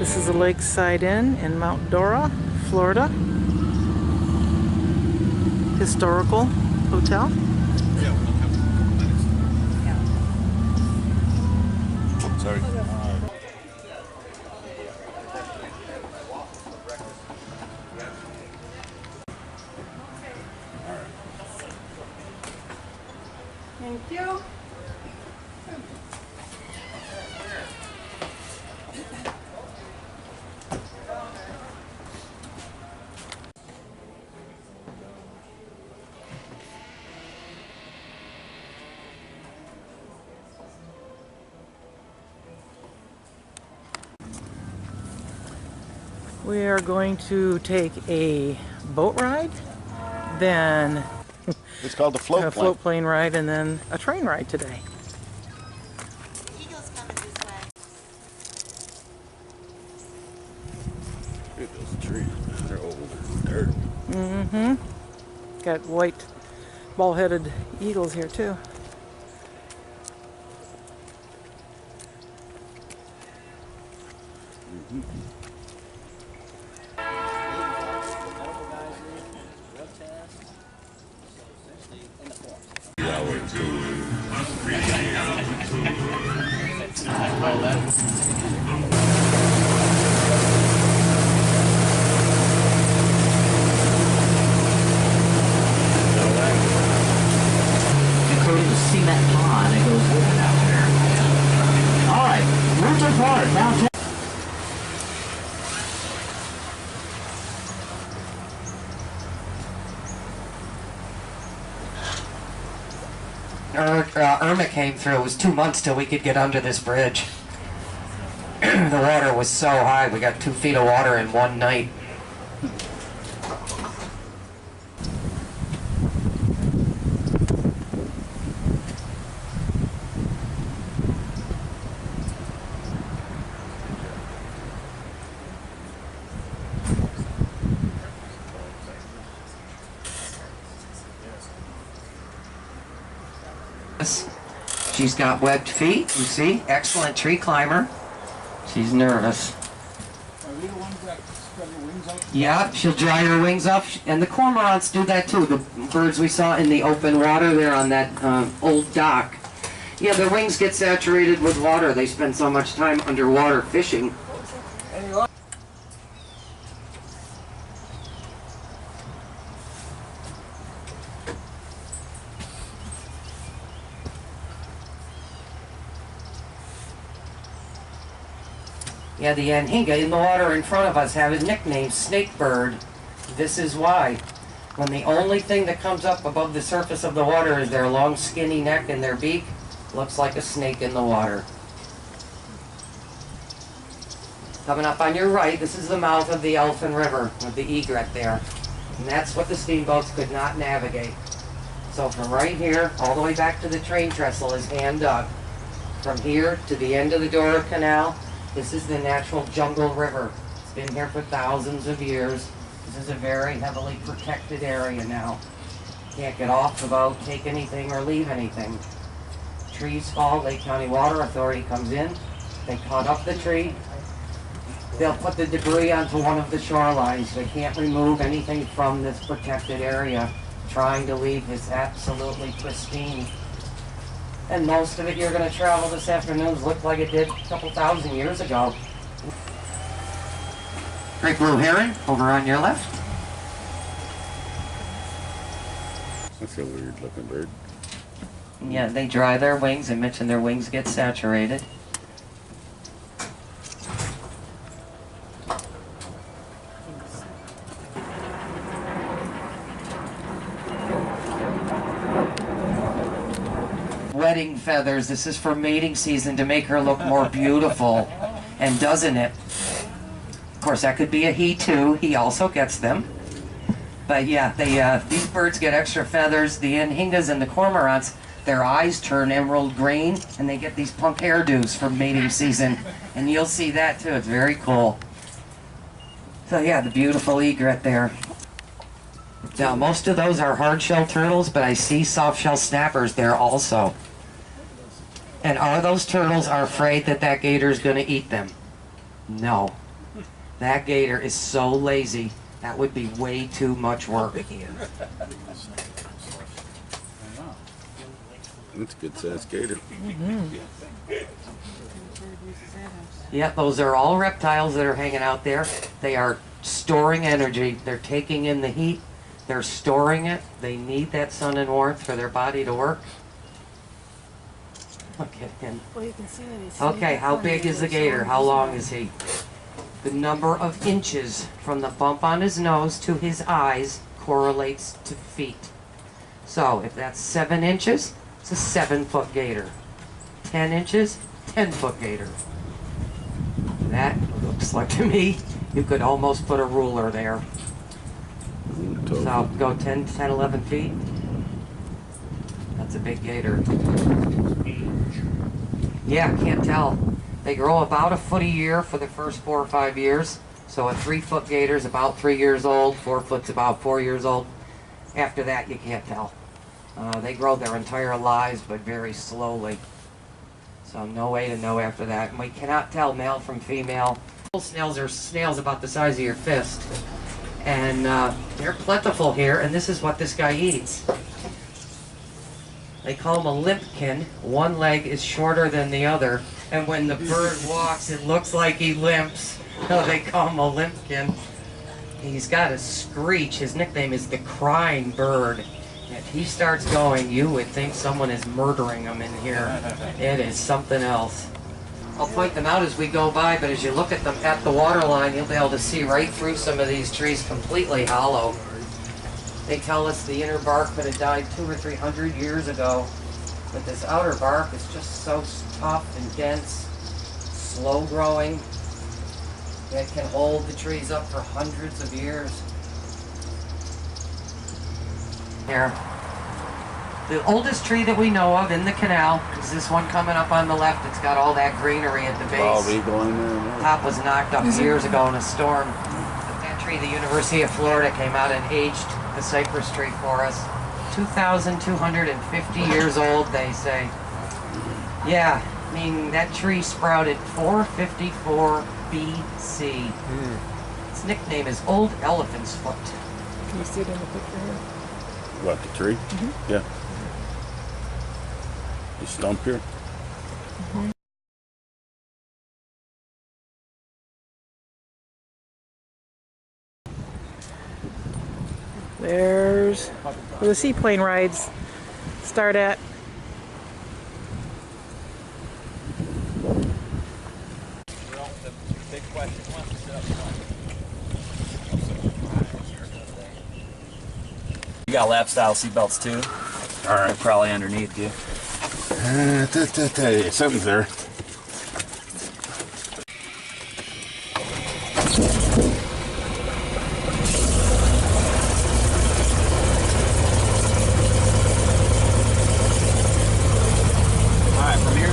This is the Lakeside Inn in Mount Dora, Florida. Historical hotel. Sorry. Thank you. We are going to take a boat ride, then It's called the float a plane. float plane ride, and then a train ride today. Eagle's coming this way. Look at those trees. They're old as dirt. Mm-hmm. Got white ball-headed eagles here too. According to Cement Pond, it goes over down there. All right, Winter Park, downtown. Irma came through. It was 2 months till we could get under this bridge. The water was so high, we got 2 feet of water in one night. She's got webbed feet, you see? Excellent tree climber. She's nervous. Are we the ones that spread their wings out? Yeah, she'll dry her wings up, and the cormorants do that too. The birds we saw in the open water there on that old dock. Yeah, their wings get saturated with water. They spend so much time underwater fishing. Yeah, the anhinga in the water in front of us have a nickname, snake bird. This is why. When the only thing that comes up above the surface of the water is their long skinny neck and their beak, looks like a snake in the water. Coming up on your right, this is the mouth of the Elfin River with the egret there. And that's what the steamboats could not navigate. So from right here, all the way back to the train trestle is hand dug. From here to the end of the Dora Canal, this is the natural jungle river. It's been here for thousands of years. This is a very heavily protected area now. Can't get off the boat, take anything, or leave anything. Trees fall, Lake County Water Authority comes in, they cut up the tree, they'll put the debris onto one of the shorelines. They can't remove anything from this protected area. Trying to leave is absolutely pristine. And most of it you're going to travel this afternoon look like it did a couple thousand years ago. Great blue heron over on your left. That's a weird looking bird. Yeah, they dry their wings. I mentioned their wings get saturated. Wedding feathers. This is for mating season to make her look more beautiful. And doesn't it? Of course, that could be a he too. He also gets them. But yeah, these birds get extra feathers. The anhingas and the cormorants, their eyes turn emerald green, and they get these punk hairdos for mating season. And you'll see that too. It's very cool. So yeah, the beautiful egret there. Now, most of those are hard-shell turtles, but I see soft-shell snappers there also. And are those turtles afraid that that gator's going to eat them? No. That gator is so lazy. That would be way too much work. That's a good sized gator. Yep, those are all reptiles that are hanging out there. They are storing energy. They're taking in the heat. They're storing it. They need that sun and warmth for their body to work. Look at him. Well, you can see that he's Okay, how big is the gator? How long is he? The number of inches from the bump on his nose to his eyes correlates to feet. So if that's 7 inches, it's a 7-foot gator. 10 inches, 10-foot gator. That looks like to me, you could almost put a ruler there. So go 10, 11 feet. That's a big gator. Yeah, can't tell. They grow about a foot a year for the first 4 or 5 years. So a 3-foot gator is about 3 years old, 4 foot's about 4 years old. After that, you can't tell. They grow their entire lives, but very slowly. So no way to know after that. And we cannot tell male from female. Snails are snails about the size of your fist. And they're plentiful here, and this is what this guy eats. They call him a limpkin. One leg is shorter than the other, and when the bird walks, it looks like he limps. So they call him a limpkin. He's got a screech. His nickname is the crying bird. If he starts going, you would think someone is murdering him in here. It is something else. I'll point them out as we go by, but as you look at them at the water line, you'll be able to see right through some of these trees completely hollow. They tell us the inner bark could have died 200 or 300 years ago, but this outer bark is just so tough and dense, slow growing. It can hold the trees up for hundreds of years. Here. The oldest tree that we know of in the canal is this one coming up on the left. It's got all that greenery at the base. Bald eagle in there. Top was knocked up years ago in a storm. But that tree, the University of Florida came out and aged the cypress tree for us. 2,250 years old, they say. Yeah, I mean, that tree sprouted 454 BC. Its nickname is Old Elephant's Foot. Can you see it in the picture here? What, the tree? Yeah. The stump here? There's where the seaplane rides start at. You got lap style seatbelts too? Alright. Probably underneath you. Something's there. Alright, from here.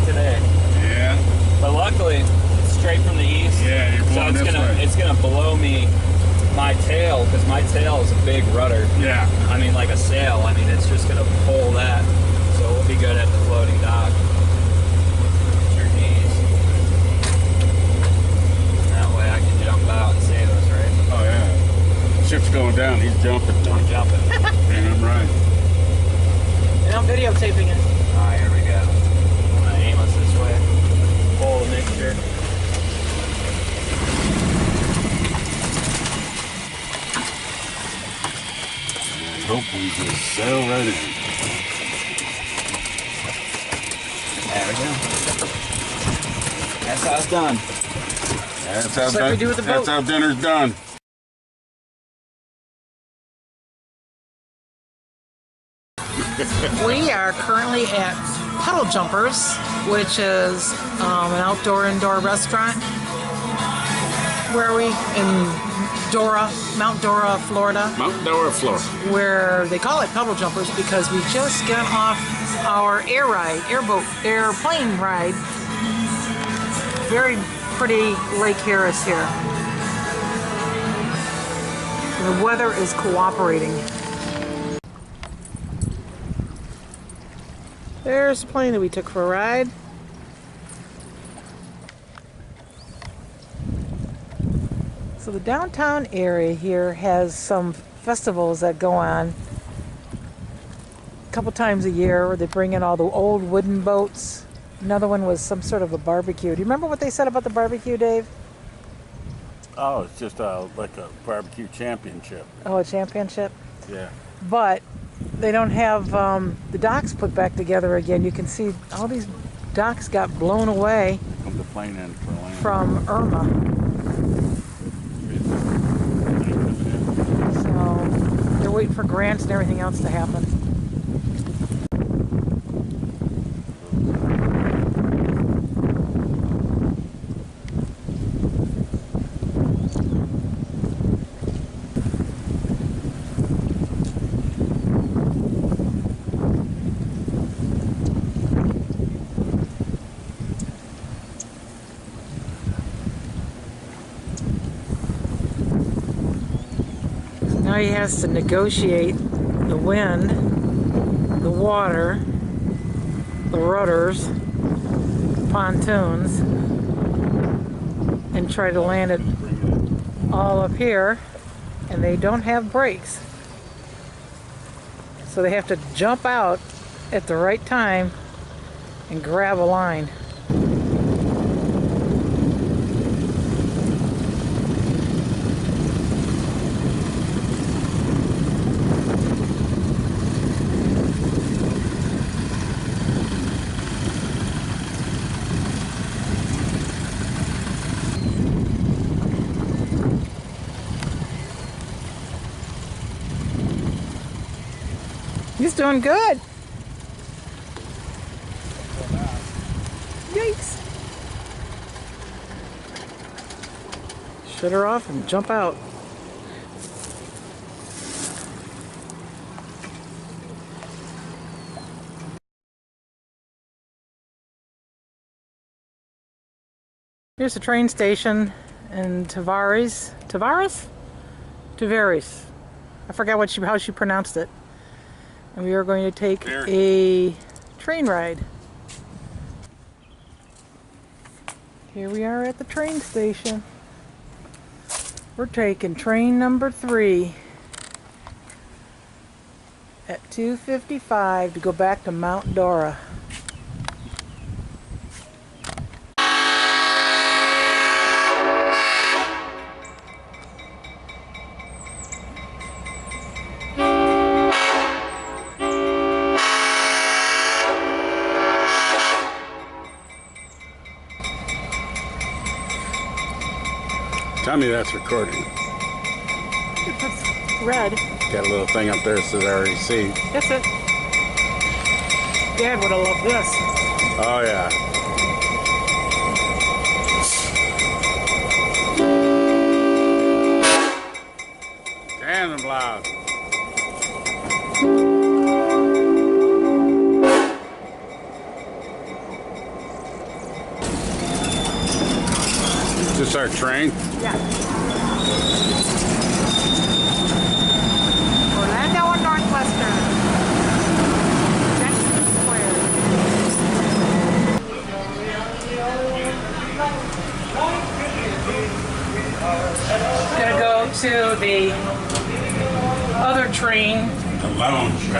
today. Yeah. But luckily, it's straight from the east. Yeah, you're so blowing it's this gonna way. it's gonna blow me my tail, because my tail is a big rudder. Yeah. I mean, like a sail. I mean, it's just gonna pull that. So we'll be good at the floating dock. Your knees. That way I can jump out and save us, right? Oh yeah. Ship's going down. He's jumping. I'm jumping. Damn right. And I'm videotaping it. Alright, here we go. I'm gonna aim us this way. Pull the mixture. I hope we just sail right in. There we go. That's how it's done. That's how, Just like we do with the that's boat. how dinner's done. We are currently at Puddle Jumpers, which is an outdoor-indoor restaurant. Where are we? In Mount Dora, Florida. Mount Dora, Florida. Where they call it Puddle Jumpers because we just got off our airplane ride. Very pretty Lake Harris here. The weather is cooperating. There's the plane that we took for a ride. So the downtown area here has some festivals that go on a couple times a year where they bring in all the old wooden boats. Another one was some sort of a barbecue. Do you remember what they said about the barbecue, Dave? Oh, it's just like a barbecue championship. Oh, a championship? Yeah. But they don't have the docks put back together again. You can see all these docks got blown away Come the plane in for land. from Irma. So they're waiting for grants and everything else to happen. Now he has to negotiate the wind, the water, the rudders, pontoons, and try to land it all up here. And they don't have brakes. So they have to jump out at the right time and grab a line. He's doing good. Yikes. Shut her off and jump out. Here's the train station in Travares. Travares. I forgot how she pronounced it. And we are going to take a train ride. Here we are at the train station. We're taking train number 3 at 2:55 to go back to Mount Dora. Tell me that's recording. That's red. Got a little thing up there that says REC. That's it. Dad would have loved this. Oh yeah. Damn loud. Is this our train? Yeah. Orlando and Northwestern. Jackson Square. Gonna go to the other train. The lounge. I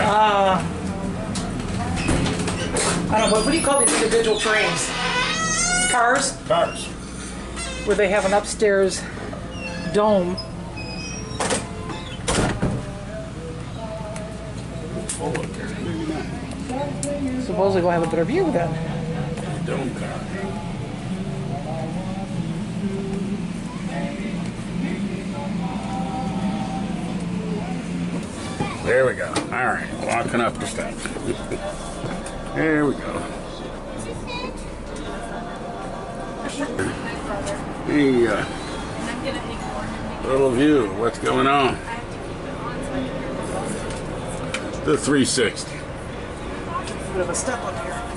don't know, what do you call these individual trains? Cars? Cars. Where they have an upstairs dome. Oh, look there. Maybe not. Supposedly we'll have a better view then. Dome car. There we go. All right, walking up the steps. There we go. Hey, little view of what's going on. The 360. Bit of a step up here.